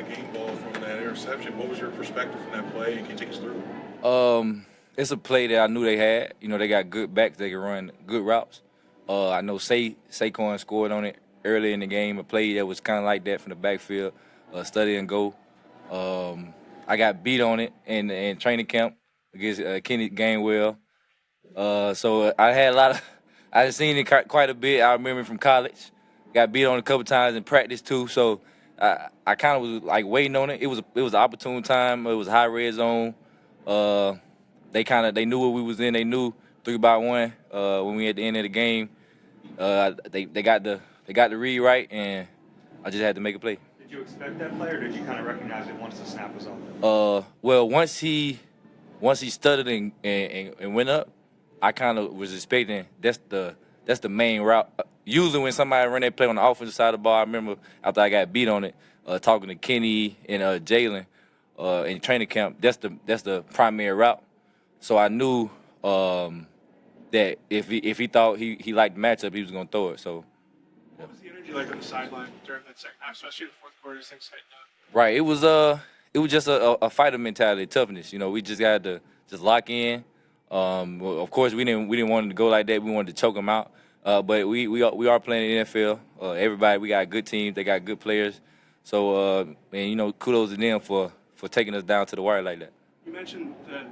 kind of game ball from that interception. What was your perspective from that play, and can you take us through? It's a play that I knew they had. You know, they got good backs. They can run good routes. I know Saquon scored on it early in the game, a play that was kind of like that from the backfield, study and go. I got beat on it in training camp against Kenny Gainwell. So I had a lot of – I had seen it quite a bit. I remember from college. Got beat on a couple times in practice too. So I kind of was like waiting on it. It was an opportune time. It was high red zone. They knew what we was in. They knew 3-by-1 when we at the end of the game. They got the read right, and I just had to make a play. Did you expect that play, or did you kind of recognize it once the snap was on? Well, once he stuttered and went up, I kind of was expecting that's the main route. Usually when somebody run that play on the offensive side of the ball, I remember after I got beat on it, talking to Kenny and Jalen in training camp, that's the primary route. So I knew that if he thought he liked the matchup, he was gonna throw it. So. What was the energy like on the sideline during that second half, especially in the fourth quarter as things tightened up? Right. It was just a fighter mentality, toughness. You know, we just had to just lock in. Well, of course, we didn't want it to go like that. We wanted to choke them out. But we are playing in the NFL. Everybody, we got good teams. They got good players. So, and you know, kudos to them for taking us down to the wire like that. You mentioned the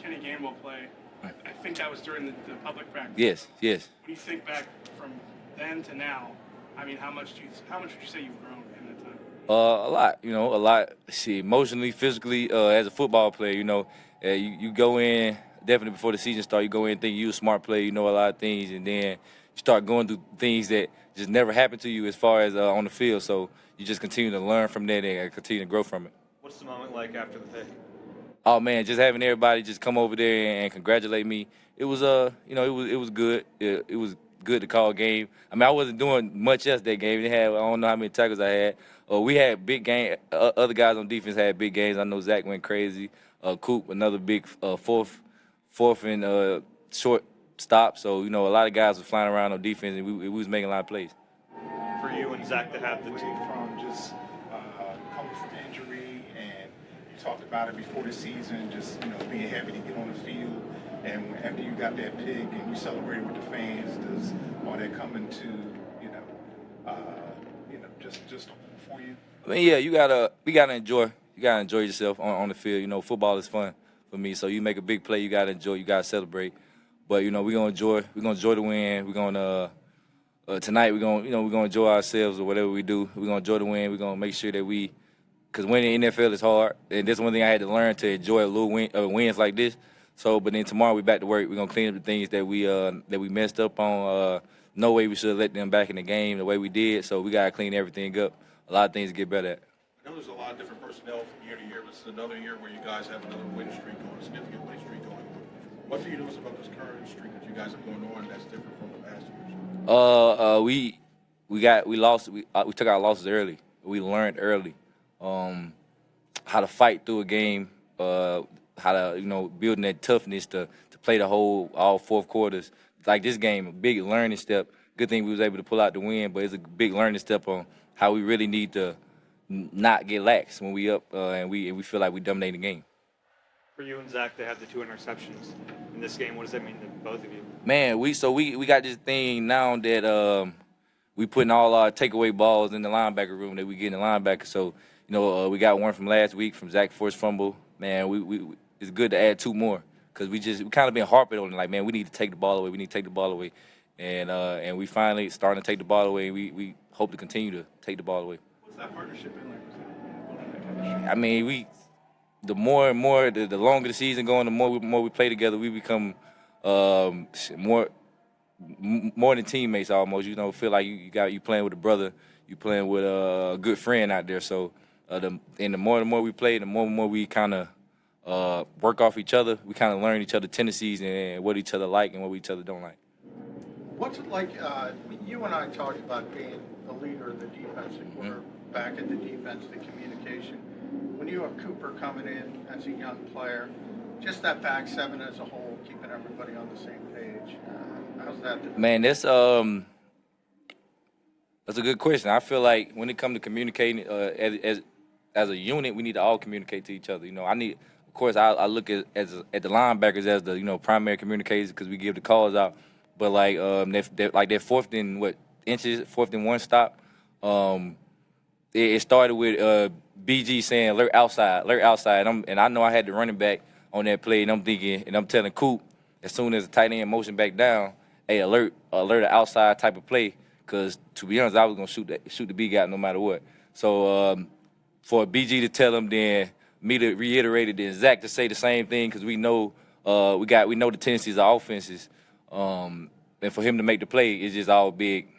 Kenny Gainwell play. I think that was during the public practice. Yes. When you think back from then to now, I mean, how much would you say you've grown in that time? A lot, you know, a lot. See, emotionally, physically, as a football player, you know, you go in definitely before the season starts. You go in thinking you're a smart player, you know a lot of things, and then you start going through things that just never happened to you as far as on the field. So you just continue to learn from that and continue to grow from it. What's the moment like after the pick? Oh man, just having everybody just come over there and congratulate me. It was you know, it was good. It was good to call a game. I mean, I wasn't doing much else that game. I don't know how many tackles I had. We had big game. Other guys on defense had big games. I know Zach went crazy. Coop, another big fourth and short stop. So you know, a lot of guys were flying around on defense, and we was making a lot of plays. For you and Zach to have the two from just coming from injury, and you talked about it before the season, just being happy to get on the field. And after you got that pick and you celebrated with the fans, does all that come into just for you? I mean, yeah, you gotta enjoy yourself on the field. You know, football is fun for me. So you make a big play, you gotta enjoy, you gotta celebrate. But you know, we're gonna enjoy the win. We're gonna tonight we're gonna enjoy ourselves or whatever we do. We're gonna enjoy the win. We're gonna make sure that because winning in the NFL is hard, and this is one thing I had to learn to enjoy a little wins like this. So, but then tomorrow we back to work. We're gonna clean up the things that we messed up on. No way we should have let them back in the game the way we did. So we gotta clean everything up. A lot of things to get better at. I know there's a lot of different personnel from year to year, but this is another year where you guys have another win streak going, a significant win streak going on. What do you notice about this current streak that you guys have going on that's different from the past years? We took our losses early. We learned early how to fight through a game. How to building that toughness to play all fourth quarters. Like this game, a big learning step. Good thing we was able to pull out the win, but it's a big learning step on how we really need to not get lax when we up and we feel like we dominate the game. For you and Zach to have the 2 interceptions in this game, what does that mean to both of you? Man, we got this thing now that we putting all our takeaway balls in the linebacker room that we get in the linebacker. So we got one from last week from Zach forced fumble. Man, we it's good to add 2 more because we kind of been harping on it. Like, man, we need to take the ball away. We need to take the ball away, and we finally starting to take the ball away. We hope to continue to take the ball away. What's that partnership been like? I mean, the more and more, the longer the season going, the more we play together, we become more than teammates almost. Feel like you playing with a brother, you playing with a good friend out there. So the more we play, the more we kind of work off each other. We kind of learn each other's tendencies and what each other like and what each other don't like. What's it like? You and I talked about being the leader of the defense, the quarterback in the defense, the communication. When you have Cooper coming in as a young player, just that back seven as a whole, keeping everybody on the same page. How's that? Man, that's a good question. I feel like when it comes to communicating, as a unit, we need to all communicate to each other. You know, of course, I look at the linebackers as the primary communicators because we give the calls out. But like that fourth and one stop. It started with BG saying alert outside, and I know I had the running back on that play, and I'm telling Coop as soon as the tight end motion back down, hey, alert an outside type of play, because to be honest, I was gonna shoot the B guy no matter what. So for BG to tell him, then me to reiterate it, then Zach to say the same thing, because we know the tendencies of offenses, and for him to make the play is just all big.